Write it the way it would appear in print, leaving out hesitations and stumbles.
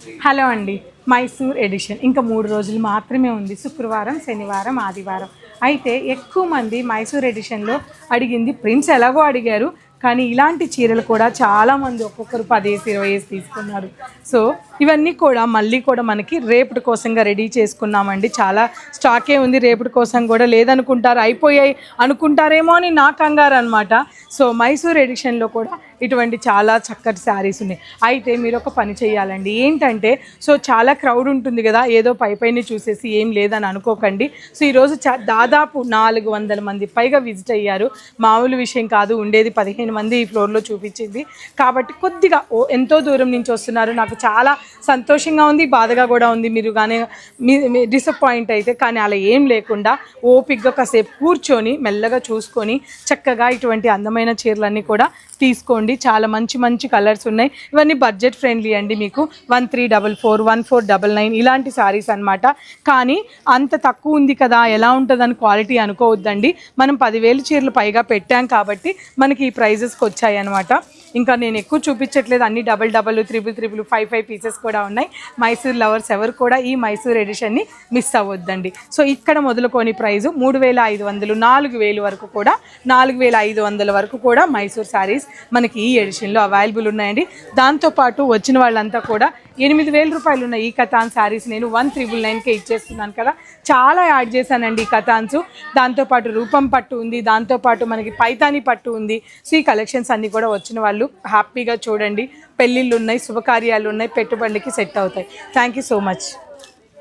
Hello అండి, Mysore edition ఇంకా 3 రోజులు మాత్రమే ఉంది. శుక్రవారం, శనివారం, ఆదివారం. అయితే ఎక్కువ మంది మైసూర్ ఎడిషన్లో అడిగింది ప్రింట్స్ ఎలాగో అడిగారు, కానీ ఇలాంటి చీరలు కూడా చాలామంది ఒక్కొక్కరు 10 20 తీసుకున్నారు. సో ఇవన్నీ కూడా మళ్ళీ కూడా మనకి రేపటి కోసంగా రెడీ చేసుకున్నామండి. చాలా స్టాకే ఉంది, రేపటి కోసం కూడా లేదనుకుంటారు, అయిపోయాయి అనుకుంటారేమో అని నా కంగారు అనమాట. సో మైసూర్ ఎడిషన్లో కూడా ఇటువంటి చాలా చక్కటి శారీస్ ఉన్నాయి. అయితే మీరు ఒక పని చేయాలండి, ఏంటంటే సో చాలా క్రౌడ్ ఉంటుంది కదా, ఏదో పైపైన చూసేసి ఏం లేదని అనుకోకండి. సో ఈరోజు దాదాపు 400 మంది పైగా విజిట్ అయ్యారు. మామూలు విషయం కాదు, ఉండేది 15 మంది ఈ ఫ్లోర్లో చూపించింది కాబట్టి కొద్దిగా ఎంతో దూరం నుంచి వస్తున్నారు. నాకు చాలా సంతోషంగా ఉంది, బాధగా కూడా ఉంది. మీరు కానీ మీ డిసప్పాయింట్ అయితే, కానీ అలా ఏం లేకుండా ఓపికగా కాసేపు కూర్చొని మెల్లగా చూసుకొని చక్కగా ఇటువంటి అందమైన చీరలన్నీ కూడా తీసుకోండి. చాలా మంచి మంచి కలర్స్ ఉన్నాయి. ఇవన్నీ బడ్జెట్ ఫ్రెండ్లీ అండి. మీకు 1344, 1499 ఇలాంటి శారీస్ అనమాట. కానీ అంత తక్కువ ఉంది కదా, ఎలా ఉంటుందని క్వాలిటీ అనుకోవద్దండి. మనం 10,000 చీరలు పైగా పెట్టాం కాబట్టి మనకి ఈ ప్రైజెస్కి వచ్చాయి అనమాట. ఇంకా నేను ఎక్కువ చూపించట్లేదు, అన్ని డబల్, ట్రిపుల్, 5 పీసెస్ కూడా ఉన్నాయి. మైసూర్ లవర్స్ ఎవరు కూడా ఈ మైసూర్ ఎడిషన్ని మిస్ అవ్వద్దండి. సో ఇక్కడ మొదలుకొని ప్రైజు 3,500, 4,000 వరకు కూడా, 4,500 వరకు కూడా మైసూర్ శారీస్ మనకి ఈ ఎడిషన్లో అవైలబుల్ ఉన్నాయండి. దాంతోపాటు వచ్చిన వాళ్ళంతా కూడా 8,000 రూపాయలు ఉన్న ఈ కథాన్ శారీస్ నేను 1,999కే ఇచ్చేస్తున్నాను కదా. చాలా యాడ్ చేశానండి ఈ కథాన్స్. దాంతోపాటు రూపం పట్టు ఉంది, దాంతోపాటు మనకి పైతాని పట్టు ఉంది. సో ఈ కలెక్షన్స్ అన్నీ కూడా వచ్చిన వాళ్ళు హ్యాపీగా చూడండి. పెళ్ళిళ్ళు ఉన్నాయి, శుభకార్యాలు ఉన్నాయి, పెట్టుబడులకి సెట్ అవుతాయి. Thank you so much.